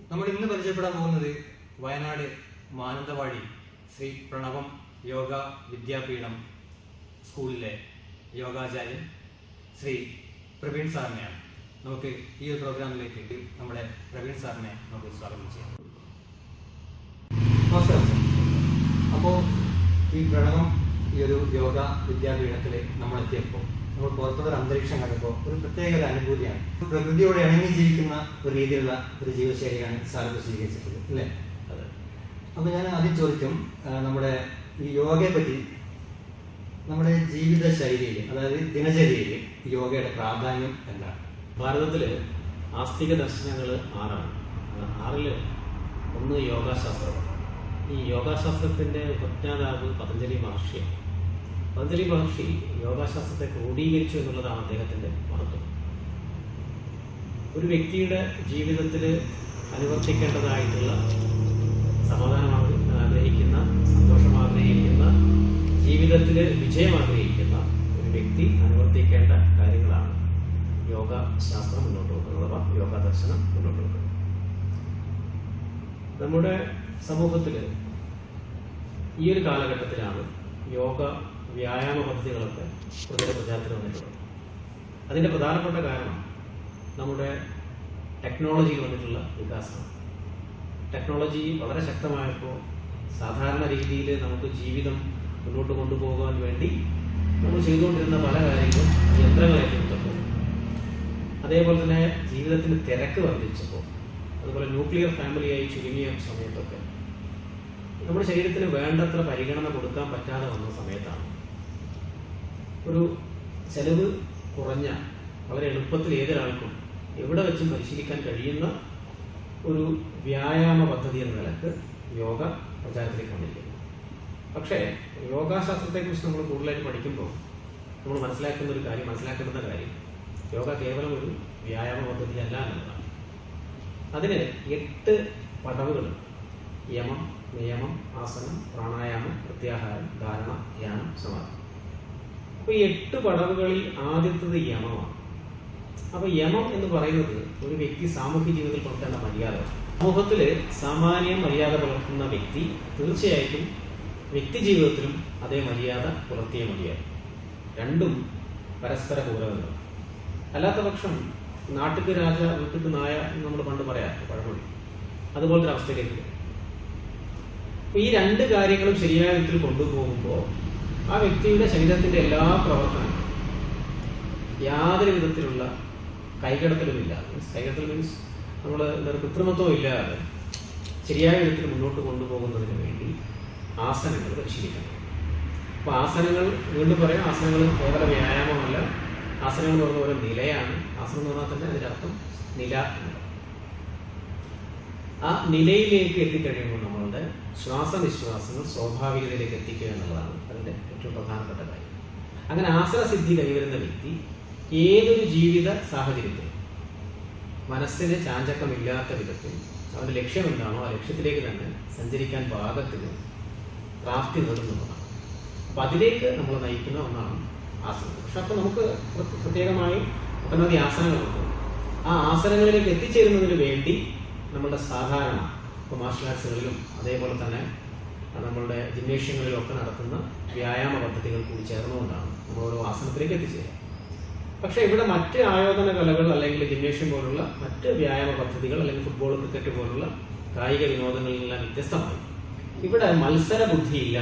നമ്മൾ ഇന്ന് പരിചയപ്പെടാൻ പോകുന്നത് വയനാട് മാനന്തവാടി ശ്രീ പ്രണവം യോഗ വിദ്യാപീഠം സ്കൂളിലെ യോഗാചാര്യൻ ശ്രീ പ്രവീൺ സാറിനെയാണ്. നമുക്ക് ഈ ഒരു പ്രോഗ്രാമിലേക്ക് നമ്മുടെ പ്രവീൺ സാറിനെ നമുക്ക് സ്വാഗതം ചെയ്യാം. നമസ്കാരം. അപ്പോൾ ഈ പ്രണവം ഈ ഒരു യോഗ വിദ്യാപീഠത്തിൽ നമ്മളെത്തിയപ്പോൾ നമ്മൾ പുറത്തുള്ള അന്തരീക്ഷം കണ്ടപ്പോൾ ഒരു പ്രത്യേക ഒരു അനുഭൂതിയാണ്. പ്രകൃതിയോട് ഇണങ്ങി ജീവിക്കുന്ന ഒരു രീതിയിലുള്ള ഒരു ജീവിതശൈലിയാണ് സാറിന് സ്വീകരിച്ചിട്ടുള്ളത്, അല്ലേ? അതെ. അപ്പോൾ ഞാൻ ആദ്യം ചോദിക്കും, നമ്മുടെ ഈ യോഗയെ പറ്റി നമ്മുടെ ജീവിത ശൈലിയിൽ, അതായത് ദിനചര്യയിൽ യോഗയുടെ പ്രാധാന്യം എന്താണ്? ഭാരതത്തിൽ ആസ്തിക ദർശനങ്ങൾ 6ആണ്. 6ൽ ഒന്ന് യോഗാശാസ്ത്രം. ഈ യോഗാശാസ്ത്രത്തിൻ്റെ ഉപജ്ഞാതാവ് പതഞ്ജലി മഹർഷിയാണ്. പതഞ്ജലി മഹർഷി യോഗാശാസ്ത്രത്തെ ക്രോഡീകരിച്ചു എന്നുള്ളതാണ് അദ്ദേഹത്തിൻ്റെ മഹത്വം. ഒരു വ്യക്തിയുടെ ജീവിതത്തിൽ അനുവർത്തിക്കേണ്ടതായിട്ടുള്ള സമാധാനം ആഗ്രഹിക്കുന്ന, സന്തോഷം ആഗ്രഹിക്കുന്ന, ജീവിതത്തിൽ വിജയം ആഗ്രഹിക്കുന്ന ഒരു വ്യക്തി അനുവർത്തിക്കേണ്ട കാര്യങ്ങളാണ് യോഗാശാസ്ത്രം മുന്നോട്ട് വെക്കുന്നത്, അഥവാ യോഗ ദർശനം മുന്നോട്ട് വെക്കുന്നത്. നമ്മുടെ സമൂഹത്തിൽ ഈ ഒരു കാലഘട്ടത്തിലാണ് യോഗ വ്യായാമ പദ്ധതികളൊക്കെ പ്രചാരത്തിൽ വന്നിട്ടുള്ളത്. അതിൻ്റെ പ്രധാനപ്പെട്ട കാരണം നമ്മുടെ ടെക്നോളജിയിൽ വന്നിട്ടുള്ള വികാസമാണ്. ടെക്നോളജി വളരെ ശക്തമായപ്പോൾ സാധാരണ രീതിയിൽ നമുക്ക് ജീവിതം മുന്നോട്ട് കൊണ്ടുപോകാൻ വേണ്ടി നമ്മൾ ചെയ്തുകൊണ്ടിരുന്ന പല കാര്യങ്ങളും യന്ത്രങ്ങളേറ്റെടുത്തപ്പോൾ, അതേപോലെ തന്നെ ജീവിതത്തിന് തിരക്ക് വർദ്ധിച്ചപ്പോൾ, അതുപോലെ ന്യൂക്ലിയർ ഫാമിലിയായി ചുരുങ്ങിയ സമയത്തൊക്കെ നമ്മുടെ ശരീരത്തിന് വേണ്ടത്ര പരിഗണന കൊടുക്കാൻ പറ്റാതെ വന്ന സമയത്താണ് ഒരു ചെലവ് കുറഞ്ഞ, വളരെ എളുപ്പത്തിൽ ഏതൊരാൾക്കും എവിടെ വെച്ചും പരിശീലിക്കാൻ കഴിയുന്ന ഒരു വ്യായാമ പദ്ധതി എന്ന നിലക്ക് യോഗ പ്രചാരത്തിലേക്ക് വന്നിരിക്കുന്നു. പക്ഷേ യോഗാശാസ്ത്രത്തെക്കുറിച്ച് നമ്മൾ കൂടുതലായിട്ട് പഠിക്കുമ്പോൾ നമ്മൾ മനസ്സിലാക്കേണ്ടുന്ന കാര്യം യോഗ കേവലം ഒരു വ്യായാമ പദ്ധതി അല്ല എന്നുള്ളതാണ്. അതിന് 8 പടവുകൾ: യമം, നിയമം, ആസനം, പ്രാണായാമം, പ്രത്യാഹാരം, ധാരണ, ധ്യാനം, സമാധി. അപ്പോൾ ഈ 8 പടവുകളിൽ ആദ്യത്തത് യമമാണ്. അപ്പോൾ യമം എന്ന് പറയുന്നത് ഒരു വ്യക്തി സാമൂഹ്യ ജീവിതത്തിൽ പുലർത്തേണ്ട മര്യാദ. സമൂഹത്തിൽ സാമാന്യം മര്യാദ പുലർത്തുന്ന വ്യക്തി തീർച്ചയായിട്ടും വ്യക്തി ജീവിതത്തിലും അതേ മര്യാദ പുലർത്തിയ മതിയാകും. രണ്ടും പരസ്പര പൂരകങ്ങൾ. അല്ലാത്ത പക്ഷം നാട്ടുക്ക് രാജ വീട്ടുക്ക് നായ എന്ന് നമ്മൾ പണ്ട് പറയാം, പഴമൊഴി. അതുപോലത്തെ അവസ്ഥയിലേക്ക് വരും. അപ്പോൾ ഈ 2 കാര്യങ്ങളും ശരിയായ വിധത്തിൽ കൊണ്ടുപോകുമ്പോൾ ആ വ്യക്തിയുടെ ശരീരത്തിന്റെ എല്ലാ പ്രവർത്തനങ്ങളും യാതൊരു വിധത്തിലുള്ള കൈകടത്തലുമില്ല. കൈകടത്തൽ മീൻസ് നമ്മൾ കൃത്രിമത്വം ഇല്ലാതെ ശരിയായ വിധത്തിൽ മുന്നോട്ട് കൊണ്ടുപോകുന്നതിന് വേണ്ടി ആസനങ്ങൾ പരിശീലിക്കണം. അപ്പോൾ ആസനങ്ങൾ, വീണ്ടും പറയാം, ആസനങ്ങൾ കേവല വ്യായാമമല്ല. ആസനങ്ങൾ എന്ന് പറഞ്ഞ ഒരു നിലയാണ്. ആസനം എന്ന് പറഞ്ഞാൽ തന്നെ അതിൻ്റെ അർത്ഥം നില എന്നാണ്. ആ നിലയിലേക്ക് എത്തിക്കഴിയുമ്പോൾ നമ്മളുടെ ശ്വാസനിശ്വാസങ്ങൾ സ്വാഭാവികതയിലേക്ക് എത്തിക്കുക എന്നുള്ളതാണ് അതിൻ്റെ ഏറ്റവും പ്രധാനപ്പെട്ട കാര്യം. അങ്ങനെ ആസനസിദ്ധി കൈവരുന്ന വ്യക്തി ഏതൊരു ജീവിത സാഹചര്യത്തിലും മനസ്സിന് ചാഞ്ചക്കമില്ലാത്ത വിധത്തിൽ അവൻ്റെ ലക്ഷ്യം എന്താണോ ആ ലക്ഷ്യത്തിലേക്ക് തന്നെ സഞ്ചരിക്കാൻ പാകത്തിന് പ്രാപ്തി നേടുന്നതാണ്. അപ്പം അതിലേക്ക് നമ്മൾ നയിക്കുന്ന ഒന്നാണ് ആസനം. പക്ഷെ അപ്പോൾ നമുക്ക് പ്രത്യേകമായി ഒട്ടനവധി ആസനങ്ങളുണ്ട്. ആ ആസനങ്ങളിലേക്ക് എത്തിച്ചേരുന്നതിന് വേണ്ടി നമ്മളുടെ സാധാരണ ഇപ്പോൾ മാർഷൽ ആർട്സുകളിലും അതേപോലെ തന്നെ നമ്മളുടെ ജിംനേഷ്യങ്ങളിലും ഒക്കെ നടത്തുന്ന വ്യായാമ പദ്ധതികൾ കൂടി ചേർന്നുകൊണ്ടാണ് നമ്മൾ ഓരോ ആസനത്തിലേക്ക് എത്തിച്ചേരുക. പക്ഷേ ഇവിടെ മറ്റ് ആയോധന കലകൾ അല്ലെങ്കിൽ ജിംനേഷ്യം പോലുള്ള മറ്റ് വ്യായാമ പദ്ധതികൾ അല്ലെങ്കിൽ ഫുട്ബോൾ, ക്രിക്കറ്റ് പോലുള്ള കായിക വിനോദങ്ങളിൽ നിന്നെല്ലാം വ്യത്യസ്തമായി ഇവിടെ മത്സര ബുദ്ധിയില്ല.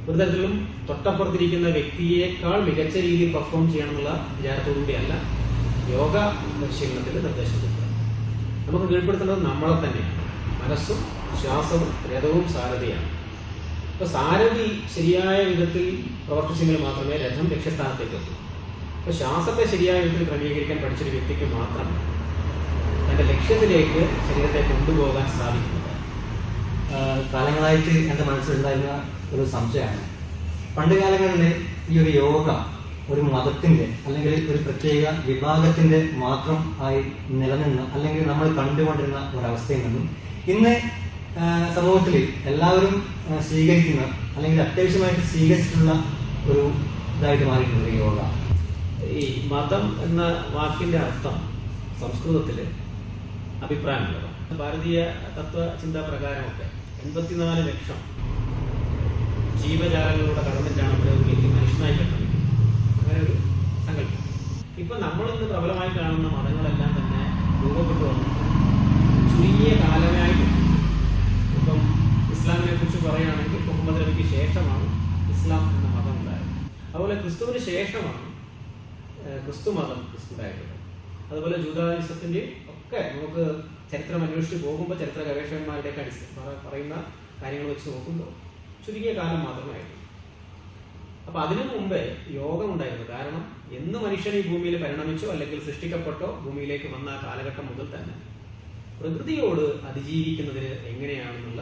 ഒരു തരത്തിലും തൊട്ടപ്പുറത്തിരിക്കുന്ന വ്യക്തിയേക്കാൾ മികച്ച രീതിയിൽ പെർഫോം ചെയ്യണമെന്നുള്ള വിചാരത്തോടുകൂടിയല്ല യോഗ പരിശീലനത്തിൽ നിർദ്ദേശം കൊടുക്കുക. നമുക്ക് കീഴ്പ്പെടുത്തേണ്ടത് നമ്മളെ തന്നെയാണ്. മനസ്സും ശ്വാസവും രഥവും സാരഥിയാണ്. അപ്പോൾ സാരഥി ശരിയായ വിധത്തിൽ പ്രവർത്തിച്ചെങ്കിൽ മാത്രമേ രഥം ലക്ഷ്യസ്ഥാനത്തേക്ക് എത്തൂ. അപ്പോൾ ശ്വാസത്തെ ശരിയായ വിധത്തിൽ ക്രമീകരിക്കാൻ പഠിച്ചൊരു വ്യക്തിക്ക് മാത്രം തൻ്റെ ലക്ഷ്യത്തിലേക്ക് ശരീരത്തെ കൊണ്ടുപോകാൻ സാധിക്കുന്നത്. കാലങ്ങളായിട്ട് എൻ്റെ മനസ്സിലുണ്ടായിരുന്ന ഒരു സംശയമാണ്, പണ്ട് കാലങ്ങളിൽ ഈ ഒരു യോഗ ഒരു മതത്തിൻ്റെ അല്ലെങ്കിൽ ഒരു പ്രത്യേക വിഭാഗത്തിൻ്റെ മാത്രം ആയി നിലനിന്ന് അല്ലെങ്കിൽ നമ്മൾ കണ്ടുകൊണ്ടിരുന്ന ഒരവസ്ഥയിൽ നിന്നും ഇന്ന് സമൂഹത്തിൽ എല്ലാവരും സ്വീകരിക്കുന്ന അല്ലെങ്കിൽ അത്യാവശ്യമായിട്ട് സ്വീകരിച്ചിട്ടുള്ള ഒരു ഇതായിട്ട് മാറിയിട്ടുണ്ട് യോഗ. ഈ മതം എന്ന വാക്കിൻ്റെ അർത്ഥം സംസ്കൃതത്തിൽ അഭിപ്രായമുള്ളത്. ഭാരതീയ തത്വചിന്ത പ്രകാരമൊക്കെ 84 ലക്ഷം ജീവജാലങ്ങളിലൂടെ കടന്നിട്ടാണ് നമ്മുടെ ഒരു മനുഷ്യനായി കണ്ടത്. അങ്ങനെ ഒരു സങ്കല്പം. ഇപ്പൊ നമ്മളിന്ന് പ്രബലമായി കാണുന്ന മതങ്ങളെല്ലാം തന്നെ രൂപപ്പെട്ടു വന്നത് ചുരുങ്ങിയ കാലമായിട്ട്. ഇപ്പം ഇസ്ലാമിനെ കുറിച്ച് പറയുകയാണെങ്കിൽ മുഹമ്മദ് നബിക്ക് ശേഷമാണ് ഇസ്ലാം എന്ന മതം ഉണ്ടായത്. അതുപോലെ ക്രിസ്തുവിന് ശേഷമാണ് ക്രിസ്തു മതം ഉണ്ടായിട്ടുള്ളത്. അതുപോലെ ജൂതായുസത്തിൻ്റെ ഒക്കെ നമുക്ക് ചരിത്രം അന്വേഷിച്ച് പോകുമ്പോൾ ചരിത്ര ഗവേഷകന്മാരുടെയൊക്കെ പറയുന്ന കാര്യങ്ങൾ വെച്ച് നോക്കുമ്പോൾ ചുരുങ്ങിയ കാലം മാത്രമായിരുന്നു. അപ്പൊ അതിനു മുമ്പേ യോഗം ഉണ്ടായിരുന്നു. കാരണം എന്ന് മനുഷ്യൻ ഈ ഭൂമിയിൽ പരിണമിച്ചോ അല്ലെങ്കിൽ സൃഷ്ടിക്കപ്പെട്ടോ ഭൂമിയിലേക്ക് വന്ന കാലഘട്ടം മുതൽ തന്നെ പ്രകൃതിയോട് അതിജീവിക്കുന്നതിന് എങ്ങനെയാണെന്നുള്ള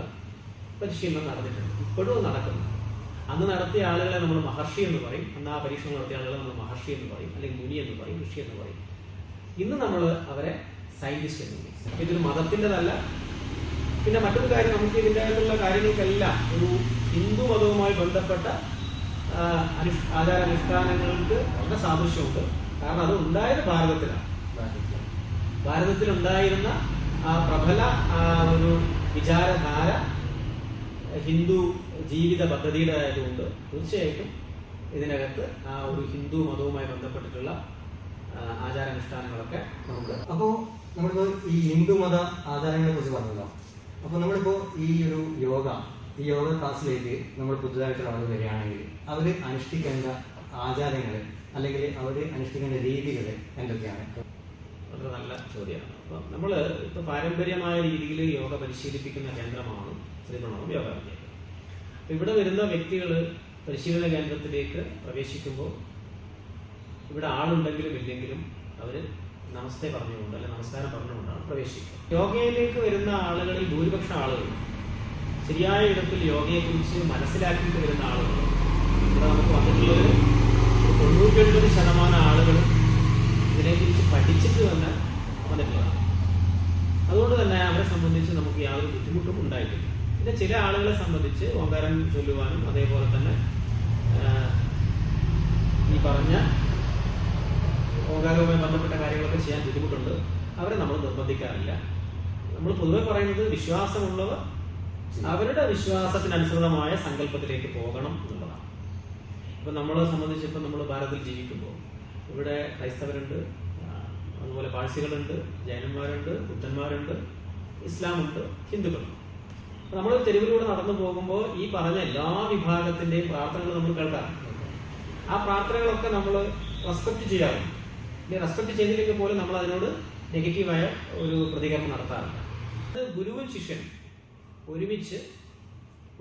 പരിശീലനം നടന്നിട്ടുണ്ട്. ഇപ്പോഴും നടക്കുന്നു. അന്ന് നടത്തിയ ആളുകളെ നമ്മൾ മഹർഷി എന്ന് പറയും. അന്ന് ആ പരീക്ഷണം നടത്തിയ ആളുകളെ നമ്മൾ മഹർഷി എന്ന് പറയും, അല്ലെങ്കിൽ മുനി എന്ന് പറയും, ഋഷി എന്ന് പറയും. ഇന്ന് നമ്മൾ അവരെ സയന്റിസ്റ്റ് എന്ന് പറയും. ഇതൊരു മതത്തിൻ്റെതല്ല. പിന്നെ മറ്റൊരു കാര്യം, നമുക്ക് ഇതിൻ്റെതായിട്ടുള്ള കാര്യങ്ങൾക്കെല്ലാം ഒരു ഹിന്ദു മതവുമായി ബന്ധപ്പെട്ട ആചാരാനുഷ്ഠാനങ്ങൾക്ക് വളരെ സാദൃശ്യമുണ്ട്. കാരണം അത് ഉണ്ടായത് ഭാരതത്തിലാണ്. ഭാരതത്തിലുണ്ടായിരുന്ന ആ പ്രബല ഒരു വിചാരധാര ഹിന്ദു ജീവിത പദ്ധതിയുടെ ആയതുകൊണ്ട് തീർച്ചയായിട്ടും ഇതിനകത്ത് ആ ഒരു ഹിന്ദു മതവുമായി ബന്ധപ്പെട്ടിട്ടുള്ള ആചാരാനുഷ്ഠാനങ്ങളൊക്കെ നമുക്ക്. അപ്പോൾ നമ്മളിപ്പോ ഈ ഹിന്ദു മത ആചാരങ്ങളെ കുറിച്ച് പറഞ്ഞല്ലോ. അപ്പൊ നമ്മളിപ്പോ ഈ ഒരു ഈ യോഗ ക്ലാസ്സിലേക്ക് നമ്മൾ പുതുതായിട്ടുള്ള ആളുകൾ വരികയാണെങ്കിൽ അവര് അനുഷ്ഠിക്കേണ്ട ആചാരങ്ങൾ അല്ലെങ്കിൽ അവര് അനുഷ്ഠിക്കേണ്ട രീതികൾ എന്തൊക്കെയാണ്? വളരെ നല്ല ചോദ്യമാണ്. അപ്പൊ നമ്മൾ ഇപ്പൊ പാരമ്പര്യമായ രീതിയിൽ യോഗ പരിശീലിപ്പിക്കുന്ന കേന്ദ്രമാണ് ശ്രീപ്രണവം യോഗ വിദ്യാലയം. അപ്പൊ ഇവിടെ വരുന്ന വ്യക്തികൾ പരിശീലന കേന്ദ്രത്തിലേക്ക് പ്രവേശിക്കുമ്പോൾ ഇവിടെ ആളുണ്ടെങ്കിലും ഇല്ലെങ്കിലും അവര് നമസ്തേ പറഞ്ഞുകൊണ്ട് അല്ലെങ്കിൽ നമസ്കാരം പറഞ്ഞുകൊണ്ടാണ് പ്രവേശിക്കുക. യോഗയിലേക്ക് വരുന്ന ആളുകളിൽ ഭൂരിപക്ഷം ആളുകൾ ശരിയായ വിധത്തിൽ യോഗയെക്കുറിച്ച് മനസ്സിലാക്കിയിട്ട് വരുന്ന ആളുകൾ ഇവിടെ നമുക്ക് വന്നിട്ടുള്ളത് 99% ആളുകളും ഇതിനെക്കുറിച്ച് പഠിച്ചിട്ട് തന്നെ വന്നിട്ടുള്ളതാണ്. അതുകൊണ്ട് തന്നെ അവരെ സംബന്ധിച്ച് നമുക്ക് യാതൊരു ബുദ്ധിമുട്ടും ഉണ്ടായിട്ടില്ല. പിന്നെ ചില ആളുകളെ സംബന്ധിച്ച് ഓങ്കാരം ചൊല്ലുവാനും അതേപോലെ തന്നെ ഈ പറഞ്ഞ ഓങ്കാരവുമായി ബന്ധപ്പെട്ട കാര്യങ്ങളൊക്കെ ചെയ്യാൻ ബുദ്ധിമുട്ടുണ്ട്. അവരെ നമ്മൾ നിർബന്ധിക്കാറില്ല. നമ്മൾ പൊതുവെ പറയുന്നത് വിശ്വാസമുള്ളവർ അവരുടെ വിശ്വാസത്തിനനുസൃതമായ സങ്കല്പത്തിലേക്ക് പോകണം എന്നുള്ളതാണ്. ഇപ്പം നമ്മളെ സംബന്ധിച്ച് ഇപ്പം നമ്മൾ ഭാരതത്തിൽ ജീവിക്കുമ്പോൾ ഇവിടെ ക്രൈസ്തവരുണ്ട്, അതുപോലെ പാഴ്സികളുണ്ട്, ജൈനന്മാരുണ്ട്, ബുദ്ധന്മാരുണ്ട്, ഇസ്ലാമുണ്ട്, ഹിന്ദുക്കളുണ്ട്. നമ്മൾ തെരുവിലൂടെ നടന്നു പോകുമ്പോൾ ഈ പറഞ്ഞ എല്ലാ വിഭാഗത്തിന്റെയും പ്രാർത്ഥനകൾ നമ്മൾ കേൾക്കാറുണ്ട്. ആ പ്രാർത്ഥനകളൊക്കെ നമ്മൾ റെസ്പെക്ട് ചെയ്യാറുണ്ട്. ഇനി റെസ്പെക്ട് ചെയ്തില്ലെങ്കിൽ പോലും നമ്മൾ അതിനോട് നെഗറ്റീവായ ഒരു പ്രതികരണം നടത്താറുണ്ട്. അത് ഗുരുവും ശിഷ്യനും ഒരുമിച്ച്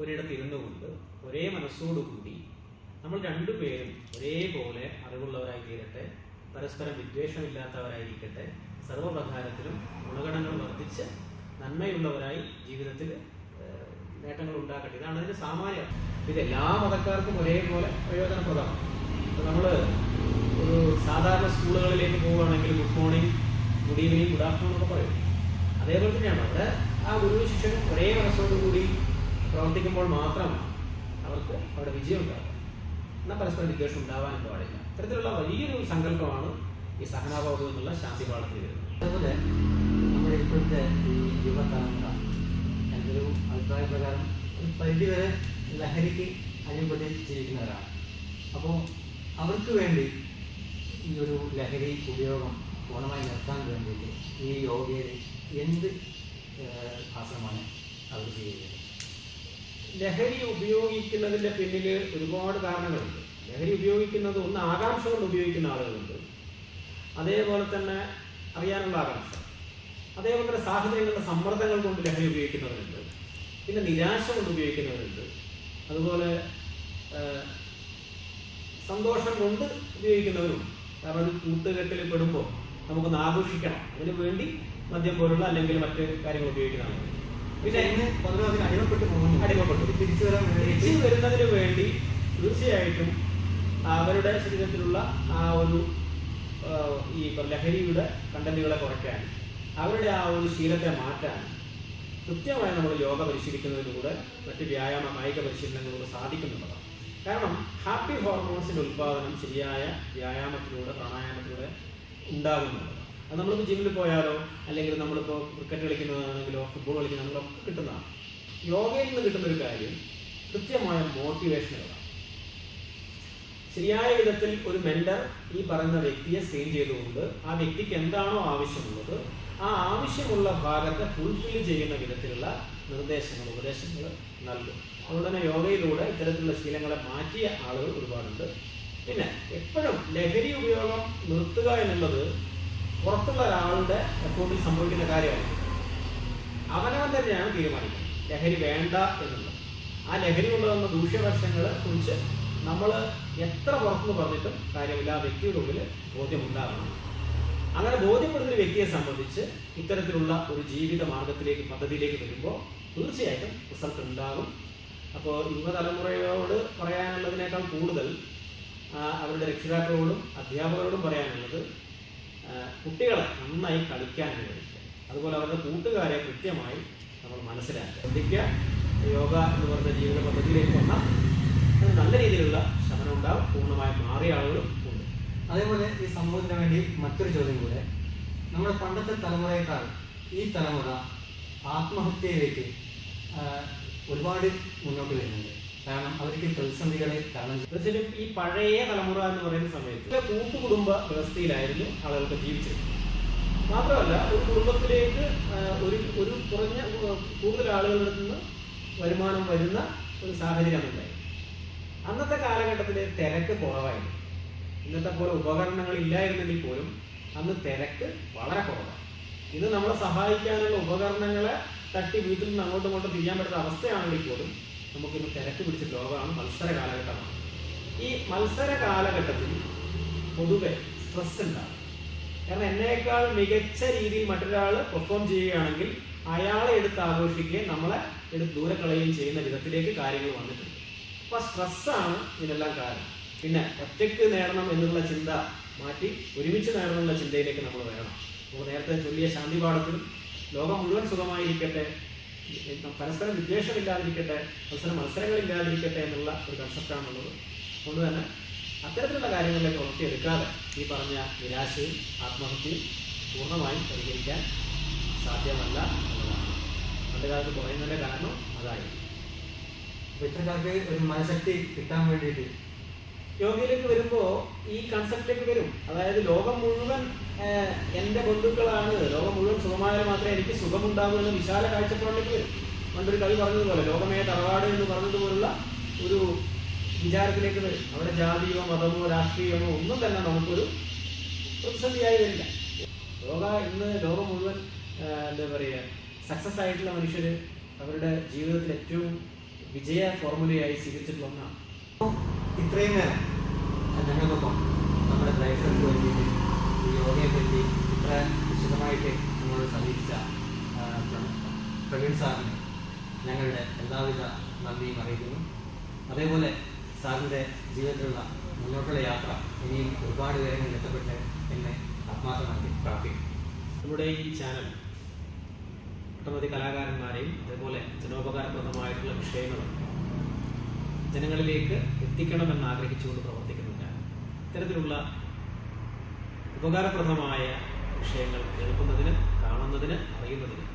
ഒരിടത്ത് ഇരുന്നുകൊണ്ട് ഒരേ മനസ്സോടുകൂടി നമ്മൾ രണ്ടുപേരും ഒരേപോലെ അറിവുള്ളവരായി തീരട്ടെ, പരസ്പരം വിദ്വേഷമില്ലാത്തവരായിരിക്കട്ടെ, സർവ്വപ്രകാരത്തിലും ഗുണഗണങ്ങൾ വർദ്ധിച്ച് നന്മയുള്ളവരായി ജീവിതത്തിൽ നേട്ടങ്ങൾ ഉണ്ടാക്കട്ടെ. ഇതാണ് അതിന്റെ സാമാന്യം. ഇത് എല്ലാ മതക്കാർക്കും ഒരേപോലെ പ്രയോജനപ്രദമാണ്. ഇപ്പൊ നമ്മൾ ഒരു സാധാരണ സ്കൂളുകളിലേക്ക് പോവുകയാണെങ്കിൽ good morning, good evening, good afternoon ഒക്കെ പറയും. അതേപോലെ തന്നെയാണ് അവിടെ ആ ഗുരു ശിഷ്യനും ഒരേ മനസ്സോടുകൂടി പ്രവർത്തിക്കുമ്പോൾ മാത്രമാണ് അവർക്ക് അവിടെ വിജയം ഉണ്ടാകുക. എന്നാൽ പരസ്പരം വിദ്വേഷം ഉണ്ടാവാനും പാടില്ല. ഇത്തരത്തിലുള്ള വലിയൊരു സങ്കല്പമാണ് ഈ സഹനാഭാവം എന്നുള്ള ശാന്തിപാഠത്തിൽ വരുന്നത്. അതുപോലെ നമ്മുടെ ഇപ്പോഴത്തെ ഈ യുവതലമുറ എൻ്റെ ഒരു അഭിപ്രായ പ്രകാരം ഒരു പരിധിവരെ ലഹരിക്ക് അടിമപ്പെട്ട് ജീവിക്കുന്നവരാണ്. അപ്പോൾ അവർക്ക് വേണ്ടി ഈ ഒരു ലഹരി ഉപയോഗം പൂർണ്ണമായി നിർത്താൻ വേണ്ടിയിട്ട് ഈ യോഗയിൽ എന്ത് ആശ്രമമാണ് അവർ ചെയ്യുന്നത്? ലഹരി ഉപയോഗിക്കുന്നതിന്റെ പിന്നിൽ ഒരുപാട് കാരണങ്ങളുണ്ട്. ലഹരി ഉപയോഗിക്കുന്നത് ഒന്ന് ആകാംക്ഷ കൊണ്ട് ഉപയോഗിക്കുന്ന ആളുകളുണ്ട്, അതേപോലെ തന്നെ അറിയാനുള്ള ആകാംക്ഷ, അതേപോലെ തന്നെ സാഹചര്യങ്ങളുടെ സമ്മർദ്ദങ്ങൾ കൊണ്ട് ലഹരി ഉപയോഗിക്കുന്നവരുണ്ട്, പിന്നെ നിരാശ കൊണ്ട് ഉപയോഗിക്കുന്നവരുണ്ട്, അതുപോലെ സന്തോഷം കൊണ്ട് ഉപയോഗിക്കുന്നവരും. കാരണം ഒരു കൂട്ടുകെട്ടിൽ പെടുമ്പോൾ നമുക്കൊന്ന് ആഘോഷിക്കണം, അതിനു വേണ്ടി മദ്യം പോലുള്ള അല്ലെങ്കിൽ മറ്റ് കാര്യങ്ങൾ ഉപയോഗിക്കുന്നതാണ്. പിന്നെ അടിമപ്പെട്ടു തിരിച്ചു വരുന്നതിന് വേണ്ടി തീർച്ചയായിട്ടും അവരുടെ ശരീരത്തിലുള്ള ആ ഒരു ഈ ലഹരിയുടെ കണ്ടന്റുകളെ കുറയ്ക്കാൻ, അവരുടെ ആ ഒരു ശീലത്തെ മാറ്റാൻ കൃത്യമായി നമ്മൾ യോഗ പരിശീലിക്കുന്നതിലൂടെ മറ്റ് കായിക പരിശീലനങ്ങളിലൂടെ സാധിക്കുന്നുള്ളതാണ്. കാരണം ഹാപ്പി ഹോർമോൺസിന്റെ ഉത്പാദനം ശരിയായ വ്യായാമത്തിലൂടെ, പ്രാണായാമത്തിലൂടെ ഉണ്ടാകുന്നുണ്ട്. അത് നമ്മളിപ്പോൾ ജിമ്മിൽ പോയാലോ അല്ലെങ്കിൽ നമ്മളിപ്പോൾ ക്രിക്കറ്റ് കളിക്കുന്നതാണെങ്കിലോ ഫുട്ബോൾ കളിക്കുന്നതാണെങ്കിലോ ഒക്കെ കിട്ടുന്നതാണ്. യോഗയിൽ നിന്ന് കിട്ടുന്ന ഒരു കാര്യം കൃത്യമായ മോട്ടിവേഷനുകളാണ്. ശരിയായ വിധത്തിൽ ഒരു മെന്റർ ഈ പറയുന്ന വ്യക്തിയെ സ്ക്രീൻ ചെയ്തുകൊണ്ട് ആ വ്യക്തിക്ക് എന്താണോ ആവശ്യമുള്ളത് ആ ആവശ്യമുള്ള ഭാഗത്തെ ഫുൾഫിൽ ചെയ്യുന്ന വിധത്തിലുള്ള നിർദ്ദേശങ്ങൾ ഉപദേശങ്ങൾ നൽകും. അതുകൊണ്ട് തന്നെ യോഗയിലൂടെ ഇത്തരത്തിലുള്ള ശീലങ്ങളെ മാറ്റിയ ആളുകൾ ഒരുപാടുണ്ട്. പിന്നെ എപ്പോഴും ലഹരി ഉപയോഗം നിർത്തുക എന്നുള്ളത് പുറത്തുള്ള ഒരാളുടെ അക്കൗണ്ടിൽ സംഭവിക്കുന്ന കാര്യമാണ്. അവനവൻ തന്നെയാണ് തീരുമാനിക്കുന്നത് ലഹരി വേണ്ട എന്നുള്ളത്. ആ ലഹരി കൊണ്ടുവന്ന ദൂഷ്യവശങ്ങളെ കുറിച്ച് നമ്മൾ എത്ര പുറത്തുനിന്ന് പറഞ്ഞിട്ടും കാര്യമില്ല, ആ വ്യക്തിയുടെ ഉള്ളിൽ ബോധ്യമുണ്ടാകണം. അങ്ങനെ ബോധ്യപ്പെടുന്ന ഒരു വ്യക്തിയെ സംബന്ധിച്ച് ഇത്തരത്തിലുള്ള ഒരു ജീവിത മാർഗത്തിലേക്ക് പദ്ധതിയിലേക്ക് വരുമ്പോൾ തീർച്ചയായിട്ടും റിസൾട്ട് ഉണ്ടാകും. അപ്പോൾ യുവതലമുറയോട് പറയാനുള്ളതിനേക്കാൾ കൂടുതൽ അവരുടെ രക്ഷിതാക്കളോടും അധ്യാപകരോടും പറയാനുള്ളത് കുട്ടികളെ നന്നായി കളിക്കാൻ അനുവദിക്കുക. അതുപോലെ അവരുടെ കൂട്ടുകാരെ കൃത്യമായി നമ്മൾ മനസ്സിലാക്കുക. ശ്രദ്ധിക്കുക. യോഗ എന്ന് പറയുന്ന ജീവിത പദ്ധതിയിലേക്ക് വന്നാൽ നല്ല രീതിയിലുള്ള ശമനം ഉണ്ടാവും. പൂർണ്ണമായും മാറിയ ആളുകളും ഉണ്ട്. അതേപോലെ ഈ സമൂഹത്തിന് വേണ്ടി മറ്റൊരു ചോദ്യം കൂടെ, നമ്മുടെ പണ്ടത്തെ തലമുറയേക്കാൾ ഈ തലമുറ ആത്മഹത്യയിലേക്ക് ഒരുപാട് മുന്നോട്ട് വരുന്നുണ്ട്. കാരണം അവർക്ക് പ്രതിസന്ധികളെ തരണം. തീർച്ചയായും ഈ പഴയ തലമുറ എന്ന് പറയുന്ന സമയത്ത് കൂട്ടുകുടുംബ വ്യവസ്ഥയിലായിരുന്നു ആളുകൾക്ക് ജീവിച്ചത്. മാത്രമല്ല ഒരു കുടുംബത്തിലേക്ക് ഒരു കുറഞ്ഞ കൂടുതൽ ആളുകളിൽ നിന്ന് വരുമാനം വരുന്ന ഒരു സാഹചര്യം ഉണ്ടായി. അന്നത്തെ കാലഘട്ടത്തിൽ തിരക്ക് കുറവായിരുന്നു. ഇന്നത്തെ പോലെ ഉപകരണങ്ങൾ ഇല്ലായിരുന്നെങ്കിൽ പോലും അന്ന് തിരക്ക് വളരെ കുറവാണ്. ഇന്ന് നമ്മളെ സഹായിക്കാനുള്ള ഉപകരണങ്ങളെ തട്ടി വീട്ടിൽ നിന്ന് അങ്ങോട്ടും ഇങ്ങോട്ടും തിരിയാൻ പറ്റുന്ന അവസ്ഥയാണെങ്കിൽ പോലും നമുക്കിന്ന് തിരക്ക് പിടിച്ച ലോകമാണ്, മത്സര കാലഘട്ടമാണ്. ഈ മത്സര കാലഘട്ടത്തിൽ പൊതുവെ സ്ട്രെസ് ഉണ്ടാകും. കാരണം എന്നേക്കാൾ മികച്ച രീതിയിൽ മറ്റൊരാൾ പെർഫോം ചെയ്യുകയാണെങ്കിൽ അയാളെ എടുത്ത് ആഘോഷിക്കുകയും നമ്മളെ എടുത്ത് ദൂരെ കളയുകയും ചെയ്യുന്ന വിധത്തിലേക്ക് കാര്യങ്ങൾ വന്നിട്ടുണ്ട്. അപ്പോൾ സ്ട്രെസ്സാണ് ഇതിനെല്ലാം കാരണം. പിന്നെ ഒറ്റയ്ക്ക് നേടണം എന്നുള്ള ചിന്ത മാറ്റി ഒരുമിച്ച് നേടണമെന്നുള്ള ചിന്തയിലേക്ക് നമ്മൾ വരണം. അപ്പോൾ നേരത്തെ ചൊല്ലിയ ശാന്തിപാഠത്തിലും ലോകം മുഴുവൻ സുഖമായിരിക്കട്ടെ, പരസ്പരം വിദ്വേഷമില്ലാതിരിക്കട്ടെ, മത്സരങ്ങളില്ലാതിരിക്കട്ടെ എന്നുള്ള ഒരു കൺസെപ്റ്റാണുള്ളത്. അതുകൊണ്ട് തന്നെ അത്തരത്തിലുള്ള കാര്യങ്ങളിലേക്ക് വളർത്തിയെടുക്കാതെ ഈ പറഞ്ഞ നിരാശയും ആത്മഹത്യയും പൂർണ്ണമായും പരിഹരിക്കാൻ സാധ്യമല്ല എന്നുള്ളതാണ്. പണ്ടുകാലത്ത് പറയുന്നതിൻ്റെ കാരണം അതായിരുന്നു. ഇത്തരക്കാർക്ക് ഒരു മനഃശക്തി കിട്ടാൻ വേണ്ടിയിട്ട് യോഗയിലേക്ക് വരുമ്പോൾ ഈ കൺസെപ്റ്റിലേക്ക് വരും. അതായത് ലോകം മുഴുവൻ എൻ്റെ ബന്ധുക്കളാണ്, ലോകം മുഴുവൻ സുഖമായാൽ മാത്രമേ എനിക്ക് സുഖമുണ്ടാകൂ എന്ന വിശാല കാഴ്ചപ്പാടിലേക്ക് വരും. പണ്ടൊരു കവി പറഞ്ഞതുപോലെ ലോകമേ തറവാട് എന്ന് പറഞ്ഞതുപോലുള്ള ഒരു വിചാരത്തിലേക്ക് വരും. അവിടെ ജാതിയോ മതമോ രാഷ്ട്രീയമോ ഒന്നും തന്നെ നമുക്കൊരു പ്രതിസന്ധിയായി വരില്ല. യോഗ ഇന്ന് ലോകം മുഴുവൻ എന്താ പറയുക സക്സസ് ആയിട്ടുള്ള മനുഷ്യർ അവരുടെ ജീവിതത്തിൽ ഏറ്റവും വിജയ ഫോർമുലയായി സ്വീകരിച്ചിട്ടുള്ള ഒന്നാണ്. ഇത്രയും നേരം ഞങ്ങൾക്കൊപ്പം നമ്മുടെ പ്രേക്ഷകർക്ക് വേണ്ടിയിട്ട് ഈ യോഗയെ പറ്റി ഇത്ര വിശദമായിട്ട് നമ്മളോട് സമീപിച്ച പ്രവീൺ സാറിന് ഞങ്ങളുടെ എല്ലാവിധ നന്ദിയും അറിയിക്കുന്നു. അതേപോലെ സാറിൻ്റെ ജീവിതത്തിലുള്ള മുന്നോട്ടുള്ള യാത്ര ഇനിയും ഒരുപാട് കാര്യങ്ങളിൽ എത്തപ്പെട്ട് എന്നെ ആത്മാർത്ഥമാക്കി പ്രാർത്ഥിക്കും. നമ്മുടെ ഈ ചാനൽ ഒട്ടനവധി കലാകാരന്മാരെയും അതേപോലെ ജനോപകാരപ്രദമായിട്ടുള്ള വിഷയങ്ങളും ജനങ്ങളിലേക്ക് എത്തിക്കണമെന്ന് ആഗ്രഹിച്ചുകൊണ്ട് പ്രവർത്തിക്കുന്നതിനാണ്. ഇത്തരത്തിലുള്ള ഉപകാരപ്രദമായ വിഷയങ്ങൾ കേൾക്കുന്നതിന്, കാണുന്നതിന്, അറിയുന്നതിന്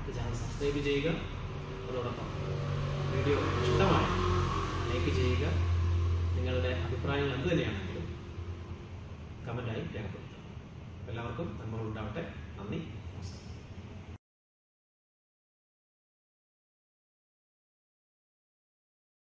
ഈ ചാനൽ സബ്സ്ക്രൈബ് ചെയ്യുക. അതോടൊപ്പം വീഡിയോ ഇഷ്ടമായി ലൈക്ക് ചെയ്യുക. നിങ്ങളുടെ അഭിപ്രായങ്ങൾ എന്ത് തന്നെയാണെങ്കിലും കമൻ്റായി രേഖപ്പെടുത്തുക. എല്ലാവർക്കും നന്മകളുണ്ടാവട്ടെ. നന്ദി.